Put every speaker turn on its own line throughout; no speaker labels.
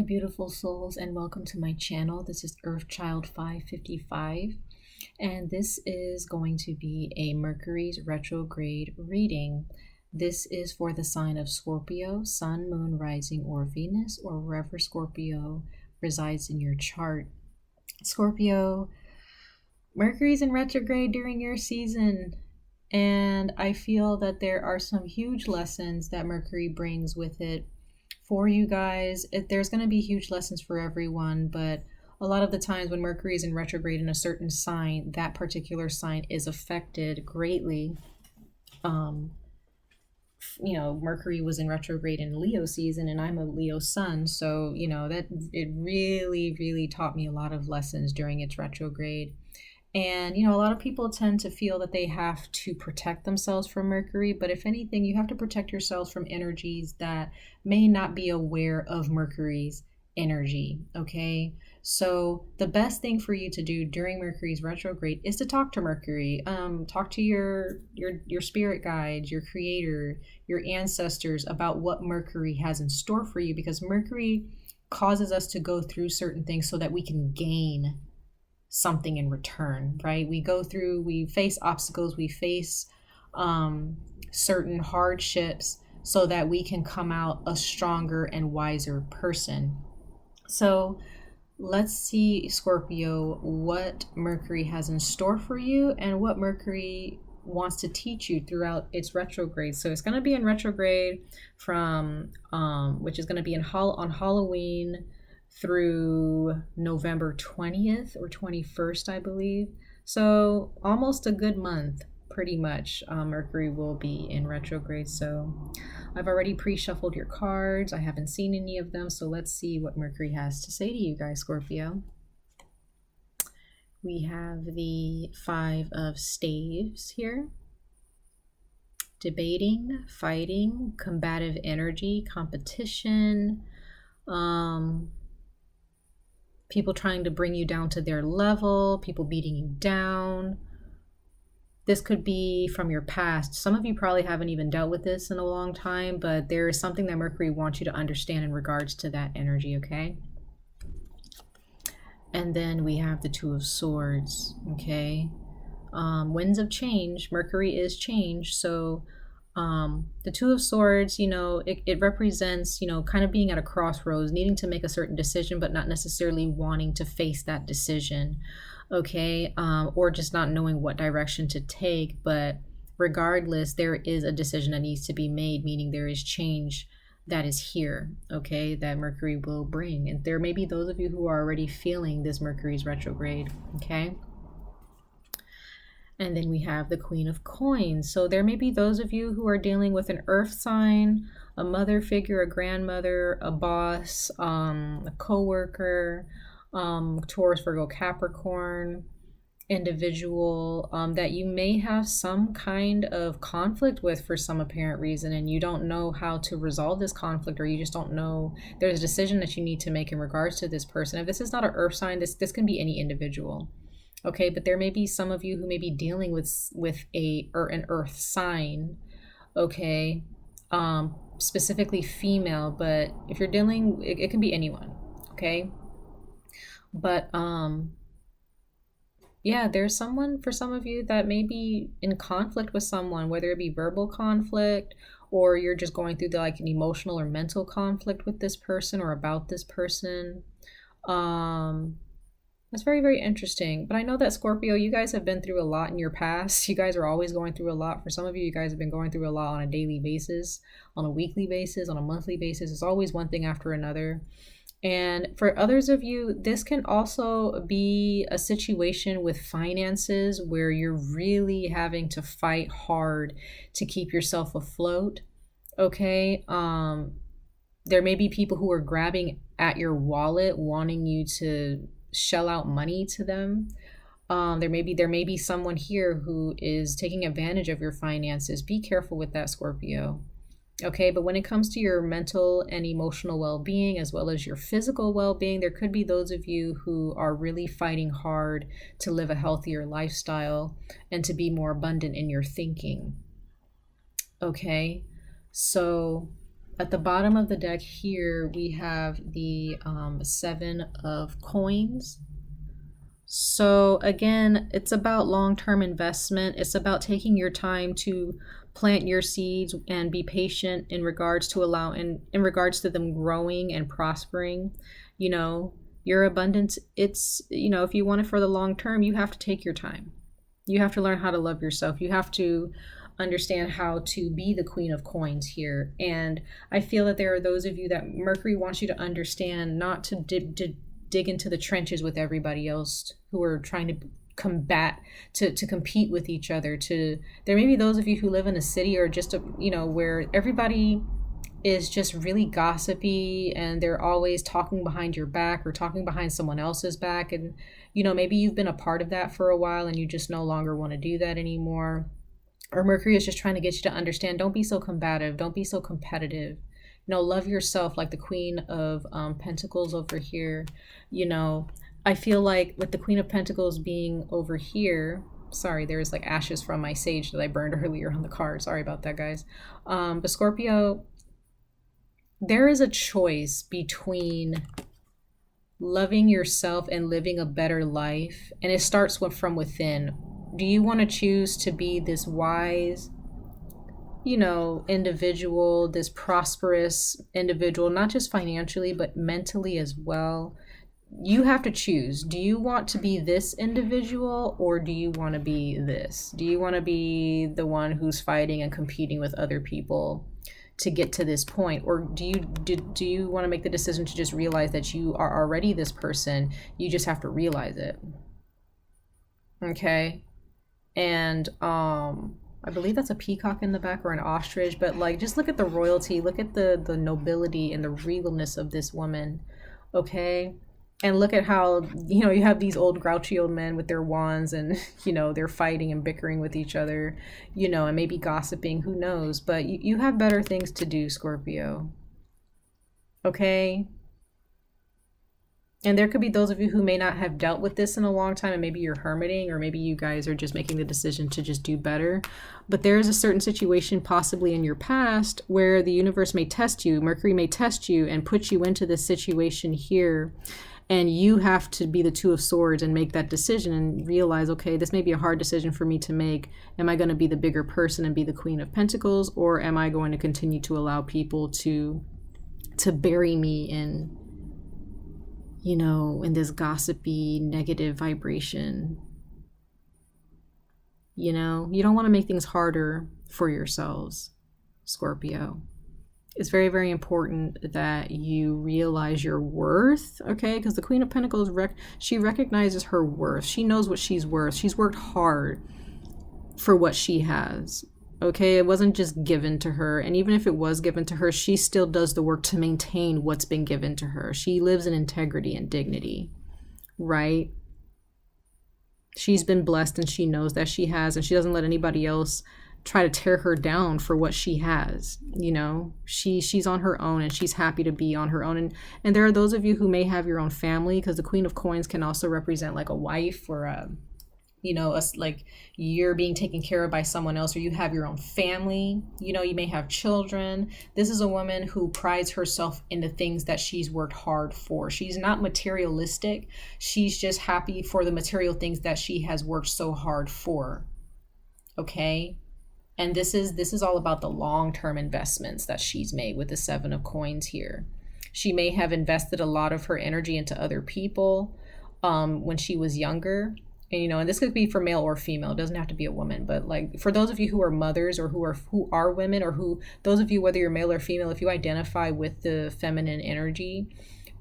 beautiful souls, and welcome to my channel. This is 𝑓𝍊𝑋𝍊𝑒𝑎𝑙555, and this is going to be a Mercury's retrograde reading. This is for the sign of Scorpio, Sun, Moon, Rising, or Venus, or wherever Scorpio resides in your chart. Scorpio, Mercury's in retrograde during your season, and I feel that there are some huge lessons that Mercury brings with it for you guys. There's going to be huge lessons for everyone, but a lot of the times when Mercury is in retrograde in a certain sign, that particular sign is affected greatly. Mercury was in retrograde in Leo season, and I'm a Leo sun, so that it really taught me a lot of lessons during its retrograde. And, a lot of people tend to feel that they have to protect themselves from Mercury, but if anything, you have to protect yourselves from energies that may not be aware of Mercury's energy, okay? So the best thing for you to do during Mercury's retrograde is to talk to Mercury, talk to your spirit guides, your creator, your ancestors about what Mercury has in store for you, because Mercury causes us to go through certain things so that we can gain something in return, right? We face obstacles, we face certain hardships so that we can come out a stronger and wiser person. So let's see, Scorpio, what Mercury has in store for you and what Mercury wants to teach you throughout its retrograde. So it's going to be in retrograde from which is going to be on Halloween through November 20th or 21st, I believe. So almost a good month, pretty much. Mercury will be in retrograde. So I've already pre-shuffled your cards. I haven't seen any of them. So let's see what Mercury has to say to you guys, Scorpio. We have the Five of Staves here. Debating, fighting, combative energy, competition, people trying to bring you down to their level, people beating you down. This could be from your past. Some of you probably haven't even dealt with this in a long time, but there is something that Mercury wants you to understand in regards to that energy, okay? And then we have the Two of Swords, okay? Winds of change. Mercury is change, so the Two of Swords, it represents, kind of being at a crossroads, needing to make a certain decision, but not necessarily wanting to face that decision, okay? Or just not knowing what direction to take. But regardless, there is a decision that needs to be made, meaning there is change that is here, okay, that Mercury will bring. And there may be those of you who are already feeling this Mercury's retrograde, okay? And then we have the Queen of Coins. So there may be those of you who are dealing with an earth sign, a mother figure, a grandmother, a boss, a co-worker, Taurus, Virgo, Capricorn individual that you may have some kind of conflict with for some apparent reason, and you don't know how to resolve this conflict, or you just don't know there's a decision that you need to make in regards to this person. If this is not an earth sign, this can be any individual. Okay, but there may be some of you who may be dealing with an earth sign, okay, specifically female, but if you're dealing, it can be anyone, okay? But yeah, there's someone for some of you that may be in conflict with someone, whether it be verbal conflict, or you're just going through an emotional or mental conflict with this person or about this person. It's very interesting. But I know that, Scorpio, you guys have been through a lot in your past. You guys are always going through a lot. For some of you, you guys have been going through a lot on a daily basis, on a weekly basis, on a monthly basis. It's always one thing after another. And for others of you, this can also be a situation with finances where you're really having to fight hard to keep yourself afloat, okay? There may be people who are grabbing at your wallet, wanting you to shell out money to them. There may be someone here who is taking advantage of your finances. Be careful with that, Scorpio. Okay, but when it comes to your mental and emotional well-being, as well as your physical well-being, there could be those of you who are really fighting hard to live a healthier lifestyle and to be more abundant in your thinking. Okay, so At the bottom of the deck here, we have the Seven of Coins. So again, it's about long-term investment. It's about taking your time to plant your seeds and be patient in regards to in regards to them growing and prospering. You know, your abundance, it's, you know, if you want it for the long term, you have to take your time. You have to learn how to love yourself. You have to understand how to be the Queen of Coins here. And I feel that there are those of you that Mercury wants you to understand not to dig into the trenches with everybody else who are trying to combat, to compete with each other. There may be those of you who live in a city or just where everybody is just really gossipy and they're always talking behind your back or talking behind someone else's back. And maybe you've been a part of that for a while and you just no longer want to do that anymore. Or Mercury is just trying to get you to understand, don't be so combative, don't be so competitive. Love yourself, like the Queen of Pentacles over here. I feel like with the Queen of Pentacles being over here, sorry, there's like ashes from my sage that I burned earlier on the card. Sorry about that, guys. But Scorpio, there is a choice between loving yourself and living a better life. And it starts from within. Do you want to choose to be this wise, individual, this prosperous individual, not just financially, but mentally as well? You have to choose. Do you want to be this individual or do you want to be this? Do you want to be the one who's fighting and competing with other people to get to this point? Or do you want to make the decision to just realize that you are already this person? You just have to realize it. Okay. And I believe that's a peacock in the back or an ostrich, but like, just look at the royalty, look at the nobility and the regalness of this woman. Okay. And look at how, you have these old grouchy old men with their wands and, they're fighting and bickering with each other, and maybe gossiping, who knows, but you have better things to do, Scorpio. Okay. And there could be those of you who may not have dealt with this in a long time, and maybe you're hermiting, or maybe you guys are just making the decision to just do better. But there is a certain situation possibly in your past where the universe may test you, Mercury may test you and put you into this situation here. And you have to be the Two of Swords and make that decision and realize, okay, this may be a hard decision for me to make. Am I going to be the bigger person and be the Queen of Pentacles? Or am I going to continue to allow people to bury me in, in this gossipy, negative vibration? You don't want to make things harder for yourselves, Scorpio. It's very, very important that you realize your worth, okay? Because the Queen of Pentacles, she recognizes her worth. She knows what she's worth. She's worked hard for what she has, okay? It wasn't just given to her. And even if it was given to her, she still does the work to maintain what's been given to her. She lives in integrity and dignity, right? She's been blessed and she knows that she has, and she doesn't let anybody else try to tear her down for what she has. She's on her own and she's happy to be on her own. And there are those of you who may have your own family, because the Queen of Coins can also represent like a wife or like you're being taken care of by someone else, or you have your own family, you may have children. This is a woman who prides herself in the things that she's worked hard for. She's not materialistic. She's just happy for the material things that she has worked so hard for. Okay. And this is all about the long-term investments that she's made with the Seven of Coins here. She may have invested a lot of her energy into other people when she was younger. And this could be for male or female. It doesn't have to be a woman. But like for those of you who are mothers or who are women, or those of you, whether you're male or female, if you identify with the feminine energy,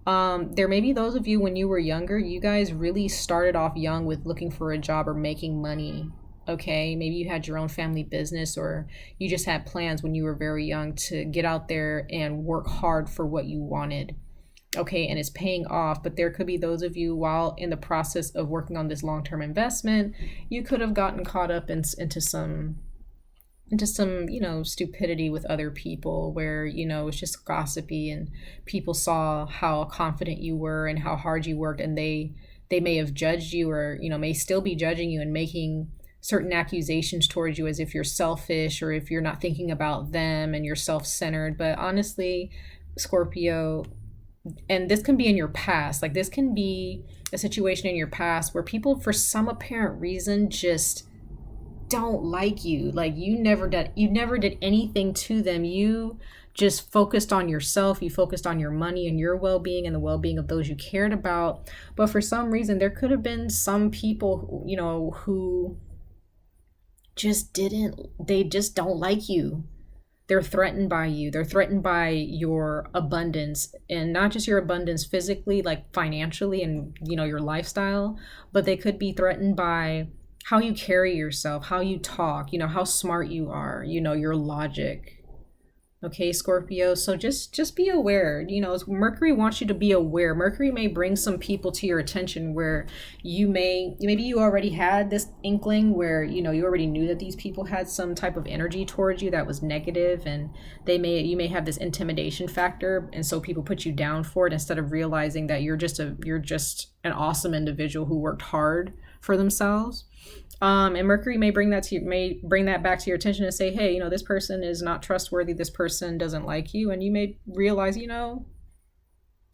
there may be those of you when you were younger, you guys really started off young with looking for a job or making money. Okay, maybe you had your own family business, or you just had plans when you were very young to get out there and work hard for what you wanted. Okay, and it's paying off. But there could be those of you, while in the process of working on this long-term investment, you could have gotten caught up into some stupidity with other people where it's just gossipy, and people saw how confident you were and how hard you worked, and they may have judged you, or may still be judging you and making certain accusations towards you as if you're selfish or if you're not thinking about them and you're self-centered. But honestly, Scorpio, and this can be in your past, like this can be a situation in your past where people for some apparent reason just don't like you. Like you never did anything to them. You just focused on yourself. You focused on your money and your well-being and the well-being of those you cared about. But for some reason there could have been some people, who they just don't like you. They're threatened by you. They're threatened by your abundance, and not just your abundance physically, like financially and, your lifestyle, but they could be threatened by how you carry yourself, how you talk, how smart you are, your logic. Okay, Scorpio. So just be aware. Mercury wants you to be aware. Mercury may bring some people to your attention where maybe you already had this inkling where, you already knew that these people had some type of energy towards you that was negative, and you may have this intimidation factor, and so people put you down for it instead of realizing that you're just an awesome individual who worked hard for themselves. And Mercury may bring that back to your attention and say, hey, this person is not trustworthy. This person doesn't like you. And you may realize,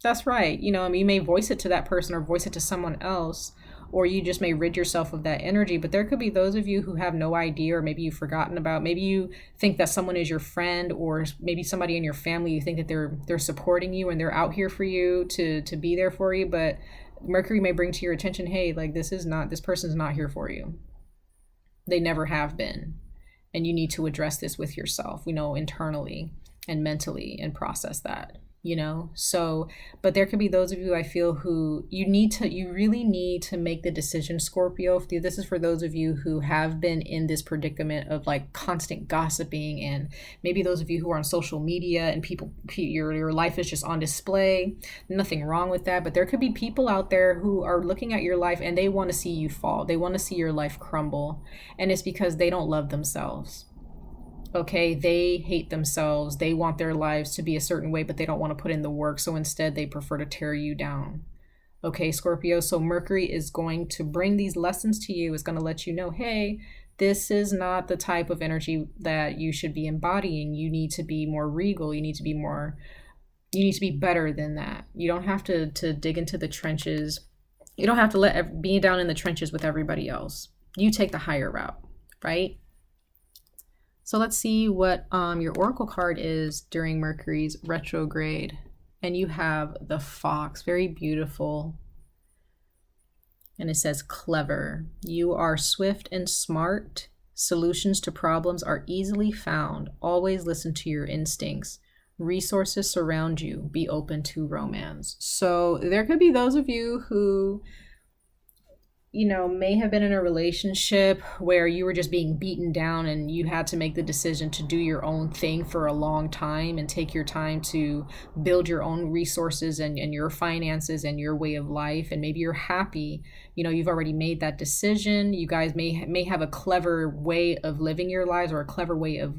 that's right. You may voice it to that person or voice it to someone else, or you just may rid yourself of that energy. But there could be those of you who have no idea, or maybe you've forgotten about, maybe you think that someone is your friend, or maybe somebody in your family, you think that they're supporting you and they're out here for you to be there for you. But Mercury may bring to your attention, hey, like this person's not here for you. They never have been. And you need to address this with yourself, internally and mentally, and process that, So, but there could be those of you, I feel, who you really need to make the decision, Scorpio. This is for those of you who have been in this predicament of like constant gossiping, and maybe those of you who are on social media and your life is just on display. Nothing wrong with that, but there could be people out there who are looking at your life and they want to see you fall. They want to see your life crumble, and it's because they don't love themselves. Okay, they hate themselves. They want their lives to be a certain way, but they don't want to put in the work. So instead, they prefer to tear you down. Okay, Scorpio. So Mercury is going to bring these lessons to you. It's going to let you know, hey, this is not the type of energy that you should be embodying. You need to be more regal. You need to be better than that. You don't have to dig into the trenches. You don't have to be down in the trenches with everybody else. You take the higher route, right? So let's see what your oracle card is during Mercury's retrograde. And you have the fox, very beautiful. And it says clever. You are swift and smart. Solutions to problems are easily found. Always listen to your instincts. Resources surround you. Be open to romance. So there could be those of you who may have been in a relationship where you were just being beaten down and you had to make the decision to do your own thing for a long time and take your time to build your own resources and your finances and your way of life. And maybe you're happy, you've already made that decision. You guys may have a clever way of living your lives, or a clever way of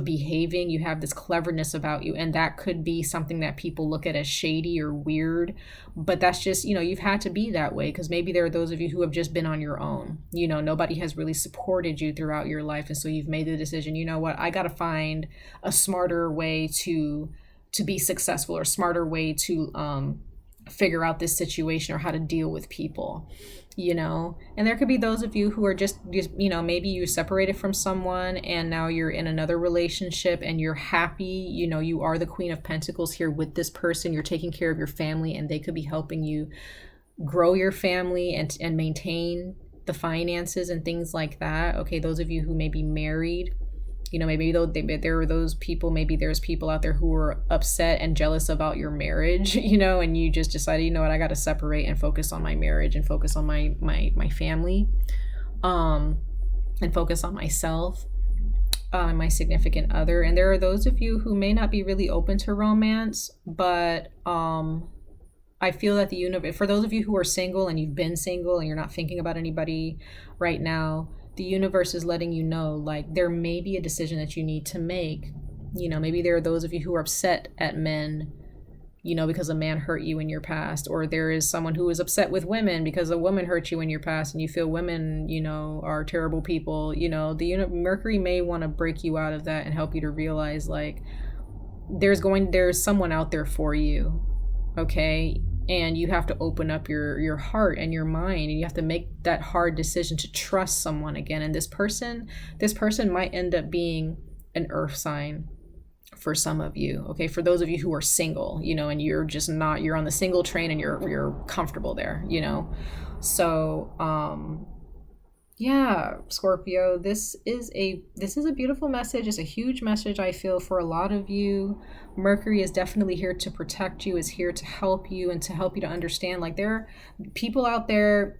behaving. You have this cleverness about you, and that could be something that people look at as shady or weird, but that's just, you've had to be that way because maybe there are those of you who have just been on your own. Nobody has really supported you throughout your life, and so you've made the decision, I got to find a smarter way to be successful, or smarter way to figure out this situation, or how to deal with people. And there could be those of you who are just maybe you separated from someone and now you're in another relationship and you're happy. You are the Queen of Pentacles here with this person. You're taking care of your family, and they could be helping you grow your family and maintain the finances and things like that. Okay, those of you who may be married, maybe there are those people, maybe there's people out there who are upset and jealous about your marriage, and you just decided, I got to separate and focus on my marriage and focus on my family, and focus on myself, and my significant other. And there are those of you who may not be really open to romance, but I feel that the universe, for those of you who are single and you've been single and you're not thinking about anybody right now, the universe is letting you know, like, there may be a decision that you need to make. Maybe there are those of you who are upset at men because a man hurt you in your past, or there is someone who is upset with women because a woman hurt you in your past and you feel women, are terrible people. Mercury may want to break you out of that and help you to realize, like, there's someone out there for you, okay? And you have to open up your heart and your mind, and you have to make that hard decision to trust someone again. And this person might end up being an earth sign for some of you, okay? For those of you who are single, and you're just not, you're on the single train and you're comfortable there, so yeah, Scorpio, this is a beautiful message. It's a huge message, I feel, for a lot of you. Mercury is definitely here to protect you, is here to help you, and to help you to understand, like, there are people out there,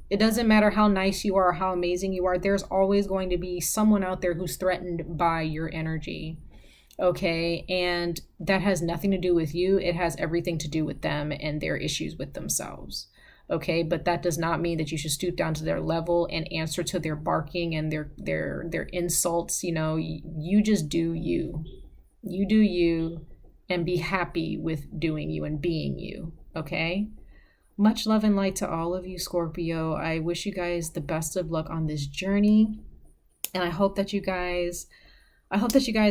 it doesn't matter how nice you are, how amazing you are, there's always going to be someone out there who's threatened by your energy. Okay, and that has nothing to do with you. It has everything to do with them and their issues with themselves. Okay, but that does not mean that you should stoop down to their level and answer to their barking and their insults. You just do you. You do you, and be happy with doing you and being you. Okay? Much love and light to all of you, Scorpio. I wish you guys the best of luck on this journey, and I hope that you guys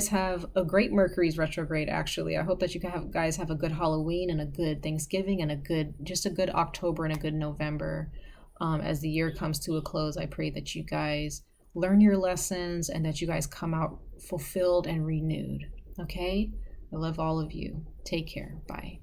have a great Mercury's retrograde. Actually, I hope that you guys have a good Halloween and a good Thanksgiving and a good October and a good November. As the year comes to a close, I pray that you guys learn your lessons and that you guys come out fulfilled and renewed. Okay? I love all of you. Take care. Bye.